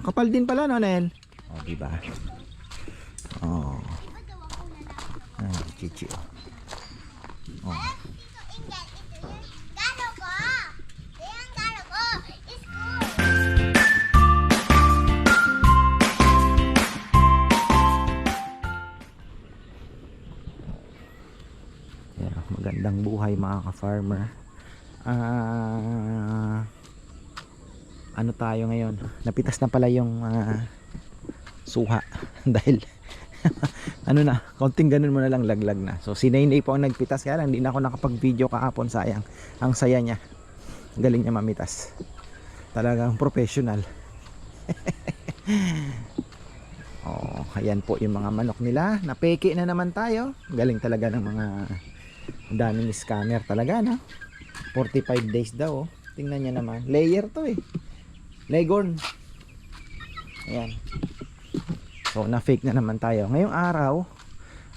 Makapal din pala, no, Nel? O, diba? O. Ay, chichi, o. O. Yeah, magandang buhay mga ka-farmer. Ano tayo ngayon? Napitas na pala yung suha dahil ano na, konting ganun mo na lang laglag na. So si Nainay po ang nagpitas, kaya lang hindi na ako nakapag-video kahapon, sayang. Ang saya niya. Galing niya mamitas. Talagang professional. Oh, ayan po yung mga manok nila. Napeke na naman tayo. Galing talaga ng mga daming scammer talaga, no? 45 days daw, oh. Tingnan niya naman. Layer to eh. Leghorn. Ayan. So na-fake na naman tayo. Ngayong araw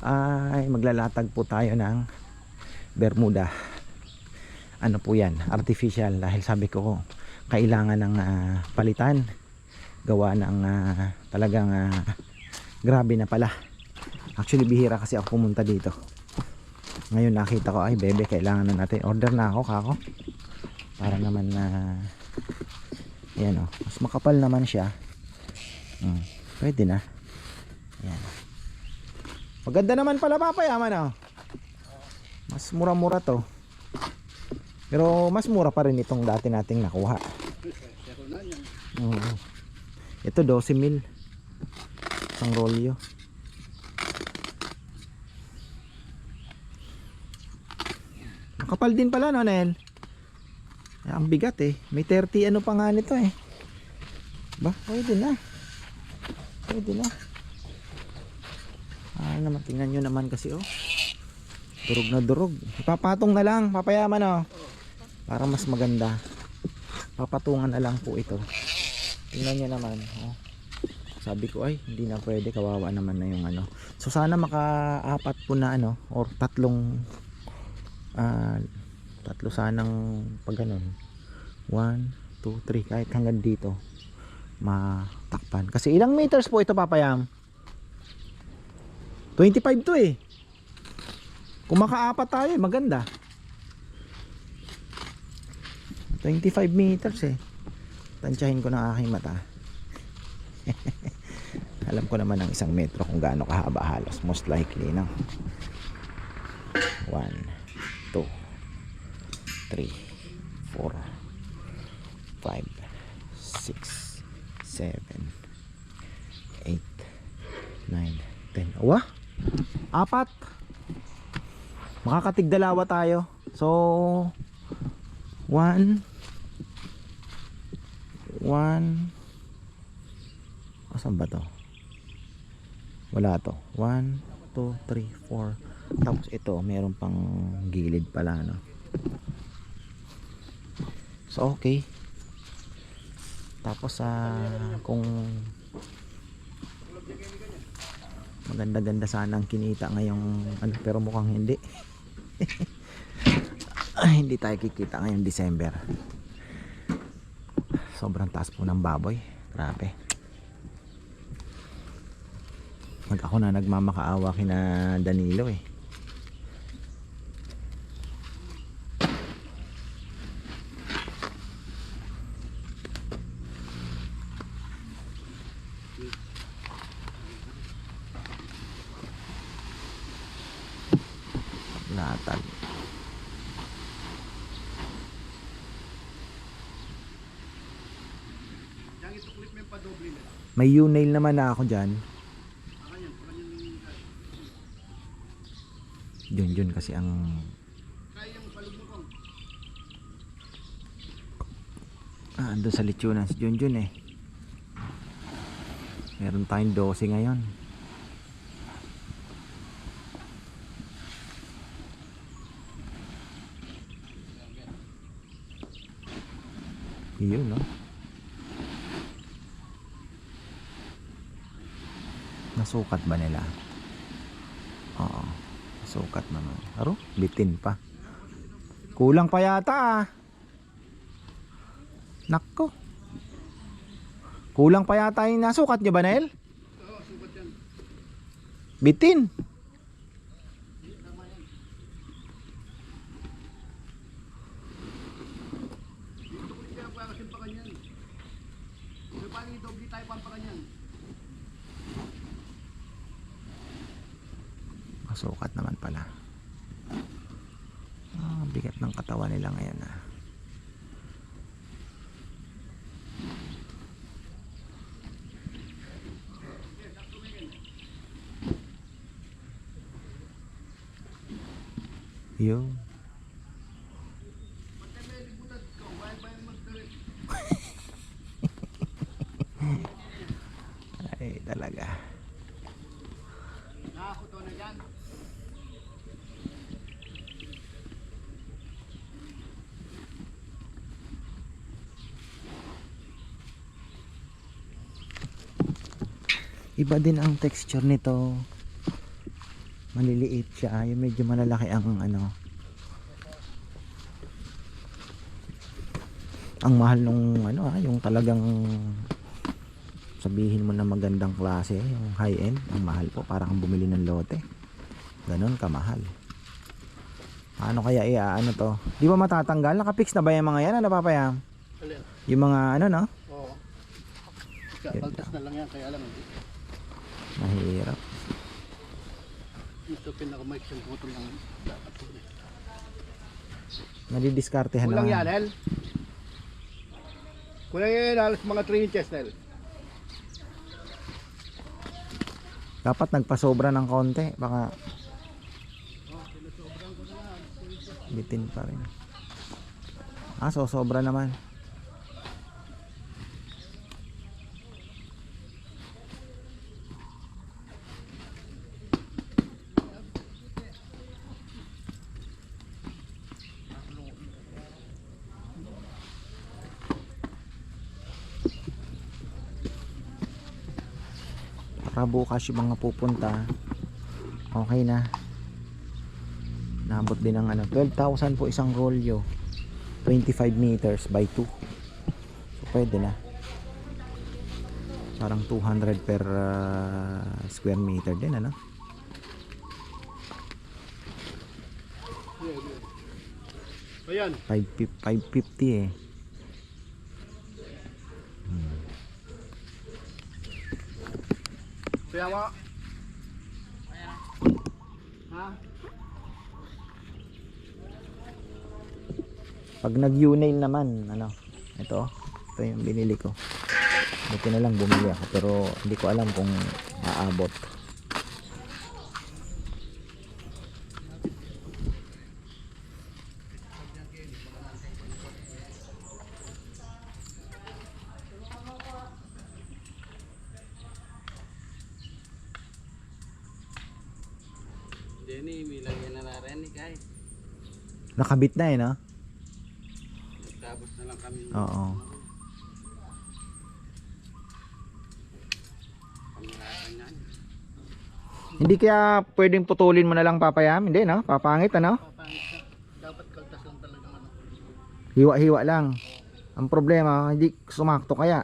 ay maglalatag po tayo ng Bermuda. Ano po yan? Artificial. Dahil sabi ko kailangan ng palitan. Gawa ng talagang grabe na pala. Actually bihira kasi ako pumunta dito. Ngayon nakita ko ay bebe, kailangan na natin. Order na ako kako. Para naman na yan o. Mas makapal naman siya. Pwede na. Yan. Maganda naman pala papayaman o. Mas mura-mura to. Pero mas mura pa rin itong dati nating nakuha. Ito 12,000 isang rolyo. Makapal din pala, no, Nel? Ang bigat eh. May 30 ano pa nga nito eh. Ba, pwede na. Pwede na. Naman, tingnan nyo naman kasi oh. Durog na durog. Ipapatong na lang, papayaman oh. Para mas maganda. Papatungan na lang po ito. Tingnan nyo naman oh. Sabi ko ay hindi na pwede, kawawa naman na yung ano. So sana maka-apat po na ano, or tatlo sanang pag ganun 1, 2, 3 kahit hanggang dito matakpan. Kasi ilang meters po ito papayam? 25 to eh. Kung maka-apat tayo maganda. 25 meters eh. Tansyahin ko ng aking mata. Alam ko naman ng 1 metro kung gaano kahaba halos. Most likely no? 1, 2, 3, 4, 5, 6, 7, 8, 9, 10. Wah! 4. Makakatigdalawa tayo. So 1 asan ba to? Wala to. 1, 2, 3, 4. Tapos ito meron pang gilid pala no. So okay. Tapos kung maganda-ganda sana ang kinita ngayong ano, pero mukhang hindi. Hindi tayo kikita ngayong December. Sobrang taas po ng baboy. Grabe. Ako na nagmamakaawa kina Danilo eh. Latag. May U-nail naman na ako dyan. Yun kasi ang andun sa lechonan si Junjun eh. Meron tayong 12 ngayon. Yun no. Nasukat ba nila? Oo. Nasukat naman. Aro, bitin pa. Kulang pa yata ah. Nako. Kulang pa yata yung nasukat nyo ba, Nel? Oo, sukat yan. Bitin. Tama yan. Dito ko siya para simpakan yan. Pero paano yung doble tayo pampakan yan? Masukat naman pala. Bigat ng katawan nila ngayon ah. Yun. Ay talaga. Nakakuto na yan. Iba din ang texture nito. Maliliit siya, yung medyo malalaki ang ano. Ang mahal nung ano yung talagang sabihin mo na magandang klase, yung high end, ang mahal po, parang kang bumili ng lote. Ganon kamahal. Ano kaya ano to? Di ba matatanggal? Nakapix na ba yung mga yan? Ano papayam? Alin? Yung mga ano no? Oo. Kaltas na lang yan, kaya alam hindi. Mahirap. Ito pinaka-mic yung putol lang. Nadidiskartehan Kulang na. yan, Nel. Kulang yan, halos mga 3 inches, Nel. Dapat nagpasobra ng konti, baka bitin pa rin. So sobra naman. Para bukas yung mga pupunta, okay na. Nabot din ng ano, 12,000 po isang rolyo, 25 meters by 2, so pwede na. Parang 200 per square meter din ano. Ayan. 550 eh. Kaya mo. Ha? Pag nag-U-nail naman, ano, ito yung binili ko. Buti na lang bumili ako, pero hindi ko alam kung aabot. Jenny, may lagyan na rin ni Kai. Nakabit na eh, no? Tapos na lang kami. Oo. Hindi kaya pwedeng putulin mo na lang papayam? Hindi, no? Papangit, ano? Papangit na. Dapat kaltas lang talaga ano. Hiwa-hiwa lang. Ang problema, hindi sumakto kaya.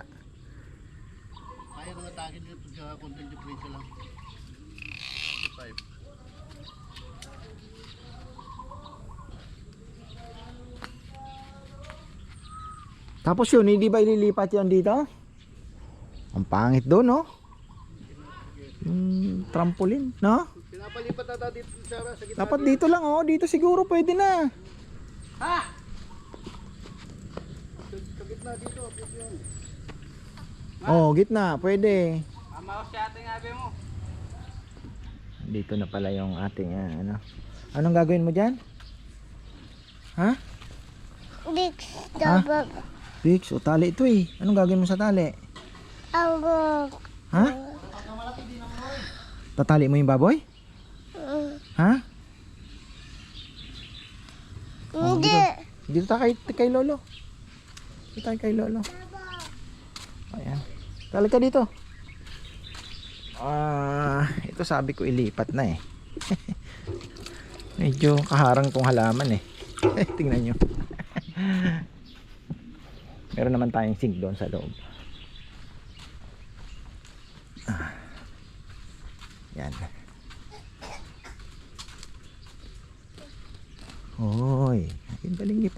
Kaya mga tagin nila pagka content yung presyo lang. 55. Tapos yun, hindi ba ililipat yan dito? Ang pangit doon, no? Trampoline, no? Pinapalipat na dito sa gitna. Dapat dito lang, oh. Dito siguro pwede na. Ha? Sa gitna dito, pwede yun. Oh, gitna, pwede. Mamawas siya ating abi mo. Dito na pala yung ating, ano. Anong gagawin mo dyan? Ha? Big Ha? double Fix, o tali ito eh. Anong gagawin mo sa tali? abog. Ha? Tatali mo yung baboy? Ha? Hindi. Dito tayo kay Lolo. Dito tayo kay Lolo. Ayan. Tali ka dito. Ito sabi ko ilipat na eh. Medyo kaharang tong halaman eh. Tingnan nyo. Meron naman tayong sink doon sa loob.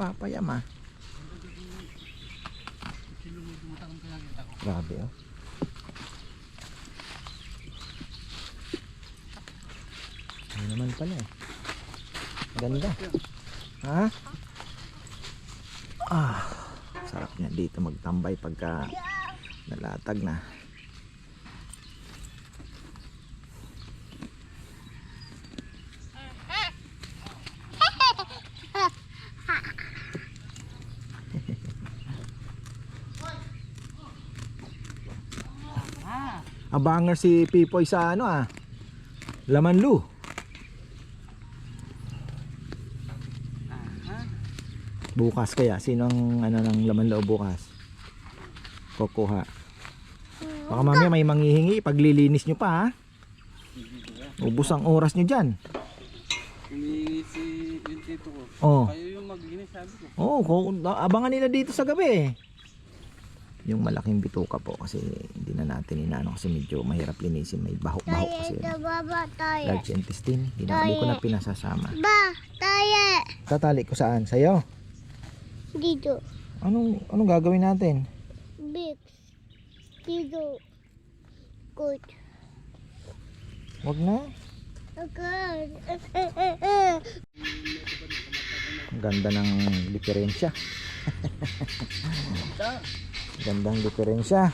papayam ah. Sinumudumatang kaya kita ko. Grabe oh. Ano naman pala eh. Ganda. Ha? Ah, sarap niya dito magtambay pagka nalatag na. Abangar si Pipoy sa ano ah. Lamanlu. Bukas kaya sino ang ano ng laman loob bukas? Kukuha. Baka mamaya may manghihingi paglilinis nyo pa ha. Ubus ang oras nyo dyan. Humingi si yung tito ko. Oh. Kayo yung maglinis sabi ko. Oo, abangan nila dito sa gabi. Yung malaking bituka po kasi hindi na natin inaano kasi medyo mahirap linisin, may bahok-bahok kasi. Tayo, baba tayo. Large intestine, hindi ko na pinasasama. Ba, tayo. Tatali ko saan? Sa'yo? Dito. Anong gagawin natin? Big. Dito. Good. Wag na. Good. Ang ganda ng diferensya. Gandang diferensya.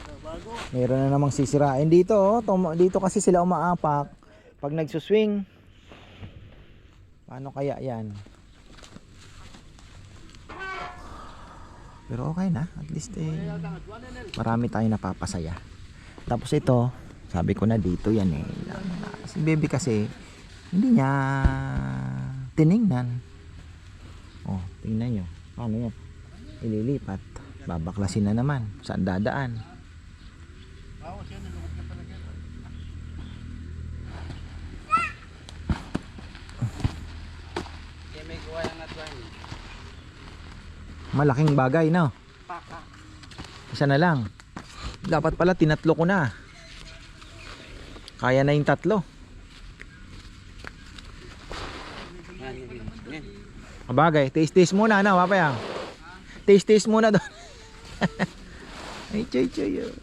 Meron na namang sisirain dito oh. Dito kasi sila umaapak pag nagsuswing. Paano kaya yan? Pero okay na, at least marami tayong napapasaya. Tapos ito, sabi ko na dito yan eh. Si baby kasi hindi niya tiningnan. Oh, tingnan nyo. Paano yan? Ililipat. Babaklasin na naman. Saan dadaan? Bawas yan, nalungkot na talaga. Kaya may gawa yung atwan. Malaking bagay, no? Paka. Isa na lang. Dapat pala tinatlo ko na. Kaya na yung tatlo. Yan. Kabagay, taste muna na, papayang. Taste muna doon. Ay, choy. Oh.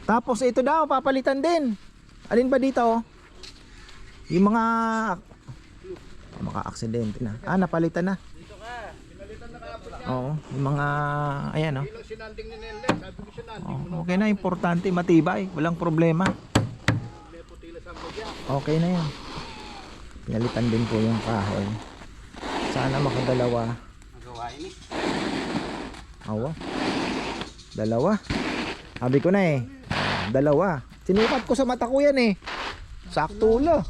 Tapos ito daw, papalitan din. Alin ba dito? Yung mga aksidente na. Napalitan na. Oo, yung mga ayan oh. Ilang sinanding ni Nelle, sabi ko sinanding mo. Okay na, importante, matibay, walang problema. May putila sa mga. Okay na yan. Pinalitan din po yung kahoy. Sana makadalawa. Magawain eh. Awa. Dalawa. Sabi ko na eh. Dalawa. Sinukat ko sa mata ko yan eh. Sakto lang.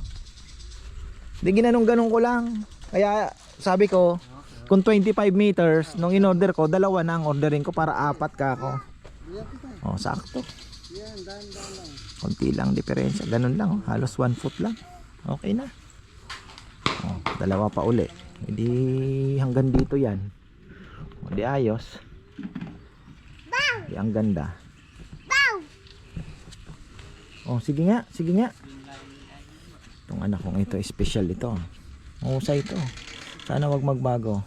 Di ginanong-ganong ko lang. Kaya sabi ko, kung 25 meters, nung in-order ko, dalawa na ang ordering ko para 4 ka ako. Oh, sakto. Yan, dahan lang. Konti lang diferensya. Ganun lang. Oh. Halos 1 foot lang. Okay na. Oh, dalawa pa uli. Hindi hanggang dito yan. O di ayos. Di ang ganda. Oh, sige nga. Itong anak kong ito, special ito. Mahusay ito. Sana wag magbago.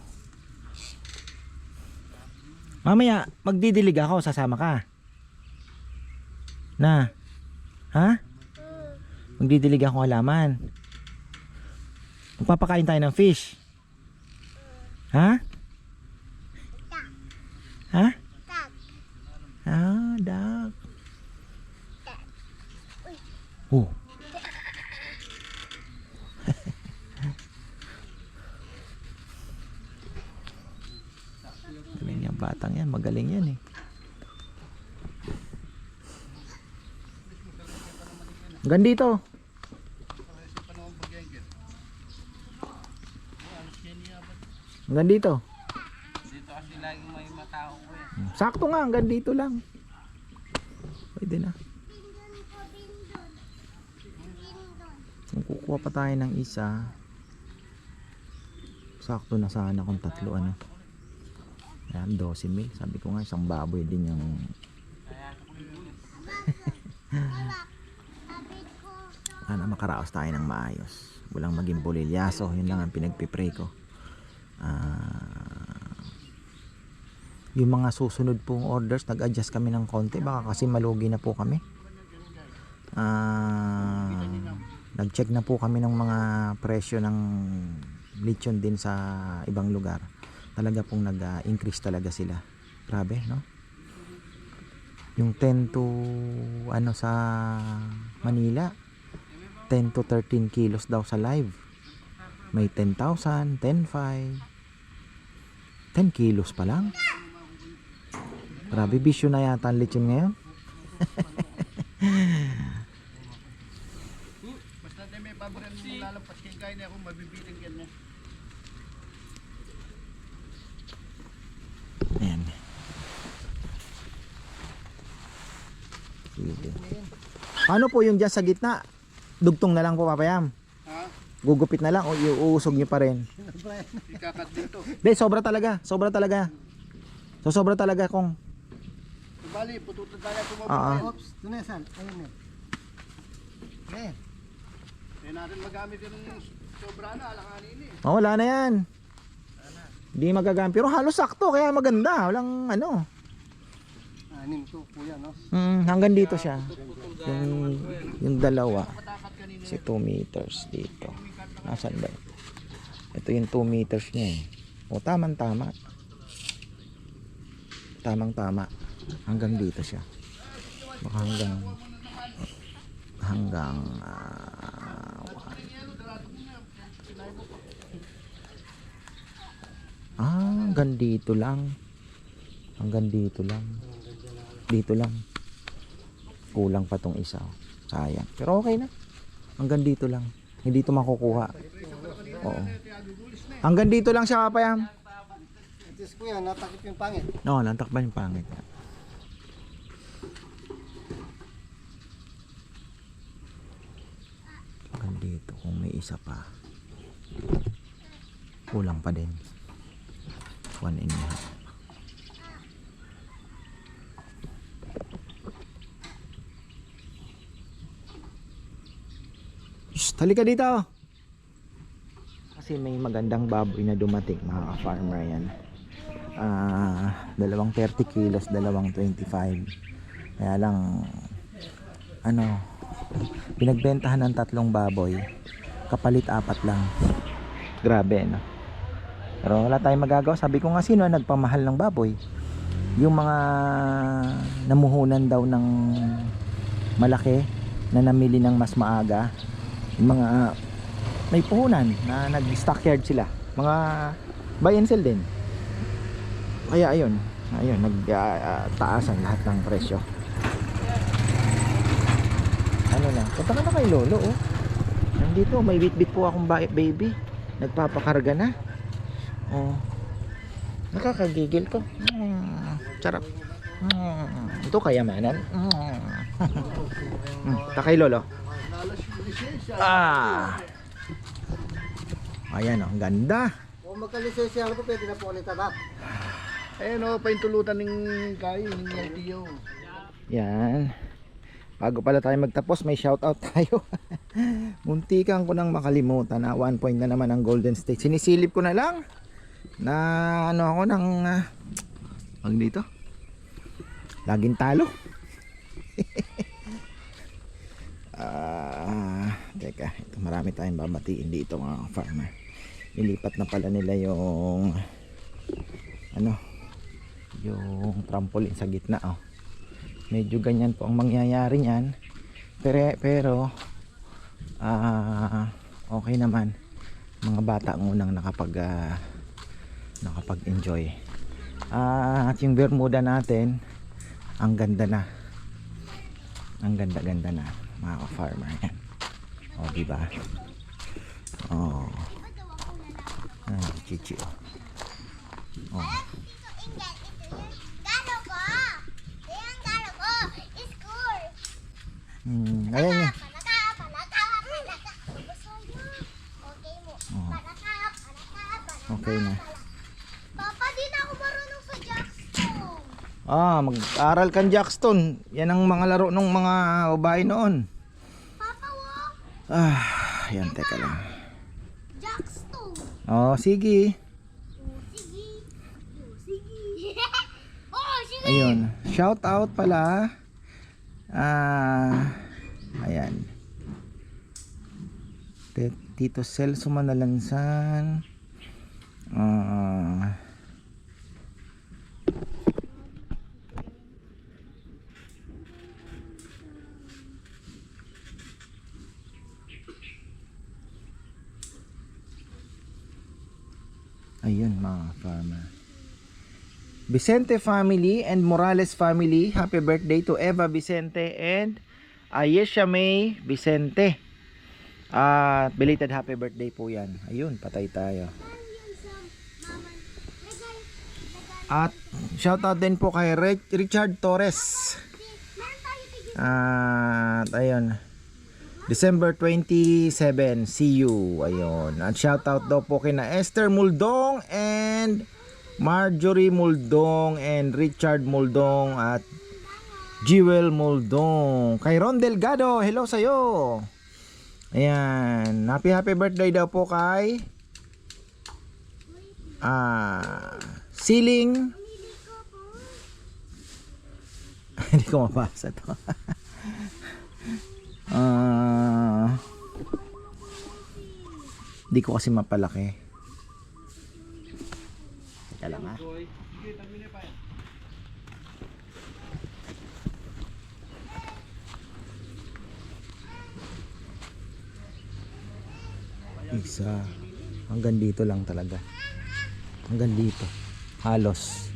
Mamaya, magdidilig ako, sasama ka. Na? Ha? Magdidilig ako halaman. Magpapakain tayo ng fish. Ha? Ha? Duck. Oh. Galing yung batang yan, magaling yan eh. Hanggang dito. Hanggang dito. Dito kasi laging may matao ko eh. Sakto nga, hanggang dito lang. Pwede na. Kung kukuha pa tayo ng isa, sakto na sana kung tatlo ano. Ayan, 12 mil. Sabi ko nga, isang baboy din yung sana makaraos tayo ng maayos. Walang maging bolilyaso. Yun lang ang pinagpipray ko. Yung mga susunod pong orders, nag-adjust kami ng konti. Baka kasi malugi na po kami. Nag-check na po kami ng mga presyo ng lechon din sa ibang lugar. Talaga pong nag-increase talaga sila. Grabe, no? Yung 10 to ano sa Manila, 10 to 13 kilos daw sa live. May 10,000, 10,500, 10 kilos pa lang. Grabe, bisyo na yata ang lechon ngayon. Basta na may paboran mo lalampas kay kaya na akong mabibiting yan na. Ayan. Sige. Ano po yung dyan sa gitna? Dugtong na lang po, Papayam. Ha? Gugupit na lang o iuusog nyo pa rin? Ikakat dito. Hindi, sobra talaga. Sobra talaga. So, sobra talaga kung... Bali, pututan tayo Oo. kumapayan. Oops, tunesan. Ayun eh. Eh. Kaya natin magamit yung sobra na, alanganin eh. Oh, wala na yan. Hindi magagamit. Pero halos sakto, kaya maganda. Walang ano. Anim to, kuya, no? Hanggang dito siya. Yung dalawa. Kasi 2 meters dito. Nasaan ba? Ito yung 2 meters niya eh. O, tamang-tama. Tamang-tama. Hanggang dito siya. Baka hanggang hanggang dito lang. Hanggang dito lang. Dito lang. Kulang pa tong isa. Sayang. Pero okay na. Hanggang dito lang. Hindi ito makukuha. Oo. Hanggang dito lang siya, Papayam. Diyos kuya, natakip yung pangit. No, nantakban yung pangit. Hanggang dito. Kung may isa pa. Kulang pa din. 1 and a half. Shh, halika dito. Kasi may magandang baboy na dumating, mga farmer yan. Dalawang 30 kilos, dalawang 25. Kaya lang, ano, pinagbentahan ng 3 baboy, kapalit 4 lang. Grabe, no? Pero wala tayong magagawa. Sabi ko nga, sino ang nagpamahal ng baboy? Yung mga namuhunan daw ng malaki na namili ng mas maaga. Yung mga may puhunan na nag-stockyard sila. Mga buy and sell din. Kaya ayun, nagtaasan lahat ng presyo. Ano na? Punta ka na kay Lolo, oh. Nandito, may bit-bit po akong baby. Nagpapakarga na. Oh. Nakakagigil to. Sarap. Ito kayamanan. Takay Lolo. Ayan, oh, ang ganda. Kung magkalisensya ako, pwede na po ulit anak. Ayun o, paintulutan ng kayo, ng LTO. Yan. Bago pala tayo magtapos, may shoutout tayo. Muntikan ko nang makalimutan na 1 point na naman ang Golden State. Sinisilip ko na lang na ano ako ng wag dito. Laging talo. Teka, ito marami tayong babatiin dito mga farmer. Ilipat na pala nila yung ano, yung trampoline sa gitna, oh. Medyo ganyan po ang mangyayari niyan. Pero okay naman. Mga bata ang unang nakapag-enjoy. At yung Bermuda natin, ang ganda na. Ang ganda-ganda na, mga farmer yan. O, diba? Oh. Chichi, oh. Oh. Ayan niya. Okay na. Papa, di na ako marunong sa Jackstone. Mag-aral kang Jackstone. Yan ang mga laro ng mga babae noon. Papa, wow. Yan, teka lang. Jackstone. Sige. Sige. Sige. Ayun, shout out pala. Ayan. Tito Celso Manalansan. Ayun mga farmer. Vicente family and Morales family, happy birthday to Eva Vicente and Ayesha May Vicente. Belated happy birthday po yan. Ayun, patay tayo. At shoutout din po kay Richard Torres. At ayun, December 27, see you. Ayun. At shoutout daw po kina Esther Muldong and Marjorie Muldong and Richard Muldong at Jewel Muldong. Kay Ron Delgado, hello sa'yo. Ayan, happy birthday daw po kay Siling. Hindi ko mabasa to. Hindi ko kasi mapalaki. Teka lang isa hanggang dito lang talaga, hanggang dito halos,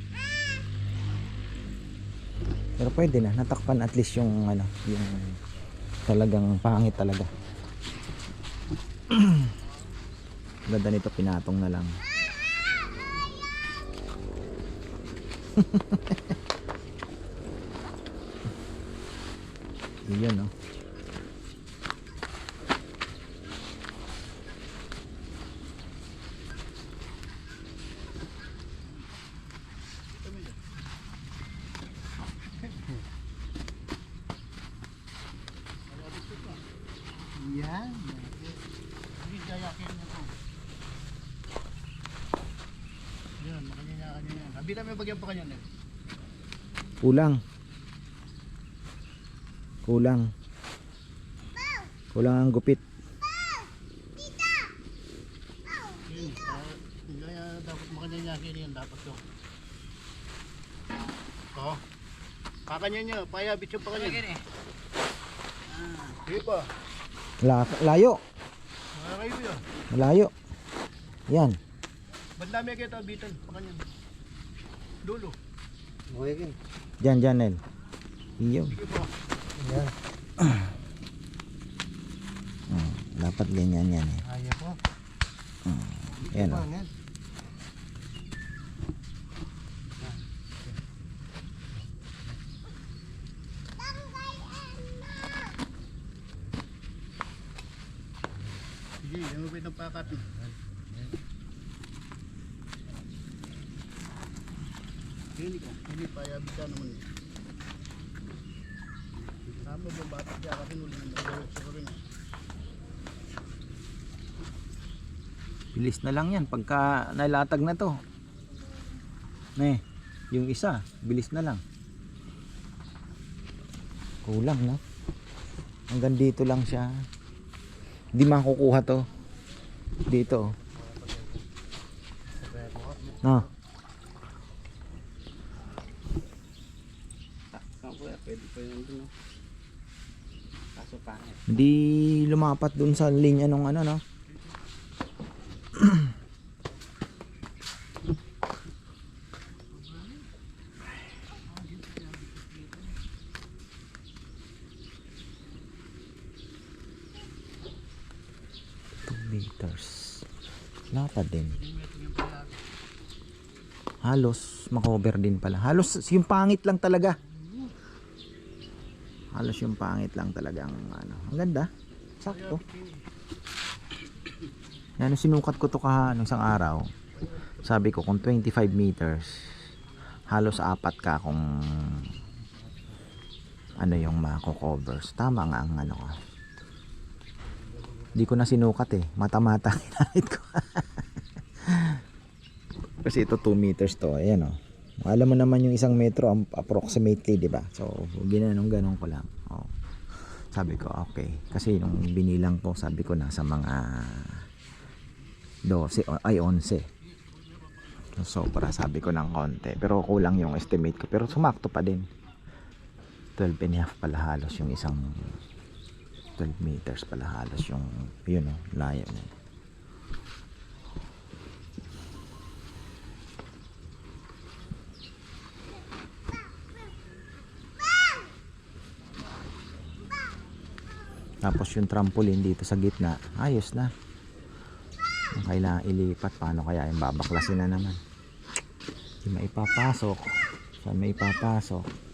pero pwede na, natakpan at least yung ano, yung talagang pangit talaga. Ganda nito, pinatong na lang. Yun no. Yan. Hindi gayakin mo po. Yan, makanya-kanya yan. Habila mo yung bagyan pa kanya. Kulang ang gupit. Kaya dapat makanya-yakin yan. Dapat to. Oo. Kakanya niya. Payabit yung pa kanya. Sige pa. Layo. Kayo yun. Malayo. Yan. Bandami kita bitan. Pa kanya. Dulo. Okay. Diyan Nel. Iyo. Sige pa. Yan. Dapat ganyan yan eh. Ayaw po. Yan o. Sige, yung upit ng pakat. Hindi payabit ka naman. Sama ba bata kaya kasi nuli ng magawit sa rin. Bilis na lang yan pagka nalatag na to. Yung isa, bilis na lang. Kulang no. Hanggang dito lang siya. Hindi makukuha to. Dito. No. Pwede pa yun dun. Kaso pangit. Hindi lumapat dun sa linya nung ano no. Meters. Lapad din. Halos makover din pala. Halos yung pangit lang talaga. Halos yung pangit lang talaga ang ano. Ang ganda. Sakto. Yan, sinukat ko to nung isang araw. Sabi ko kung 25 meters, halos 4 ka kung ano yung mako-covers. Tama nga ang ano ko. Hindi ko na sinukat eh. Mata-mata kinahit ko. Kasi ito 2 meters to. Ayan o. Alam mo naman yung 1 metro approximately, di ba? So, ganun ko lang. Oh. Sabi ko, okay. Kasi nung binilang ko, sabi ko nasa mga 11. So, para sabi ko ng konti. Pero kulang yung estimate ko. Pero sumakto pa din. 12.5 pala halos yung isang 12 meters pala halos yung yun o, layo na. Tapos yung trampoline dito sa gitna, ayos na. Yung kailangan ilipat, paano kaya yung babaklasin na naman. Hindi maipapasok. Saan maipapasok?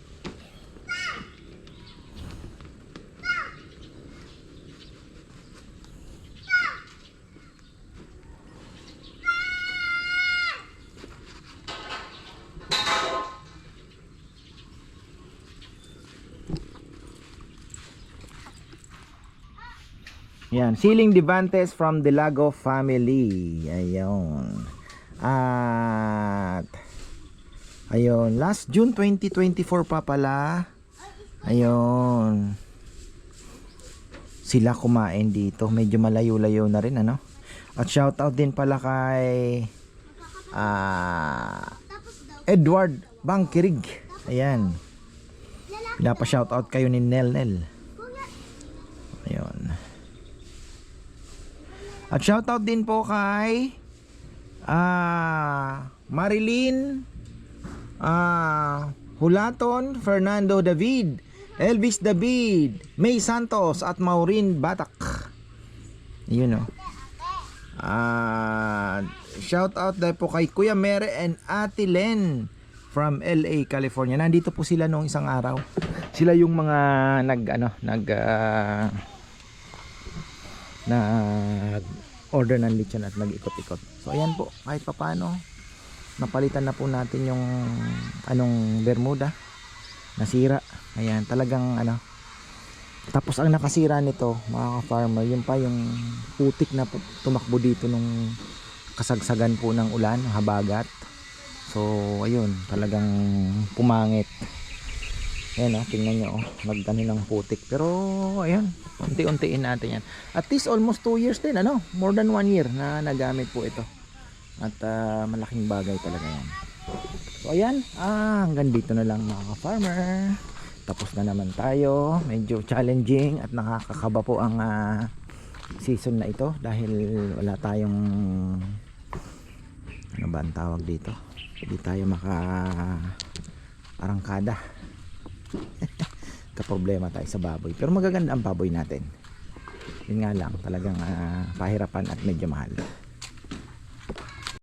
Yan, Ceiling Divantes from the Lago family. Ayun. At ayun, last June 2024 pa pala. Ayun. Sila kumain dito. Medyo malayo-layo na rin, ano? At shoutout din pala kay Edward Bangkirig. Ayan. Pinapa-shoutout kayo ni Nel. Ayun. At shoutout din po kay Marilyn Hulaton, Fernando David, Elvis David, May Santos at Maureen Batak. Yun o. Shoutout dahil po kay Kuya Mere and Ate Len from LA, California. Nandito po sila nung isang araw. Sila yung mga order ng lechon at nag-ikot-ikot. So ayan po, kahit papano napalitan na po natin yung Bermuda nasira. Ayan, talagang tapos ang nakasira nito mga ka-farmer, yun pa yung putik na tumakbo dito nung kasagsagan po ng ulan, habagat. So ayun, talagang pumangit. Ayan tingnan nyo nagdano ng putik. Pero ayun, unti-untiin natin yan. At least almost 2 years din, more than 1 year na nagamit po ito. At malaking bagay talaga yan. So ayan, hanggang dito na lang mga ka-farmer. Tapos na naman tayo. Medyo challenging at nakakakaba po ang season na ito dahil wala tayong ano ba ang tawag dito, hindi tayo arangkada. Kaproblema tayo sa baboy, pero magaganda ang baboy natin. Yun nga lang, talagang pahirapan at medyo mahal.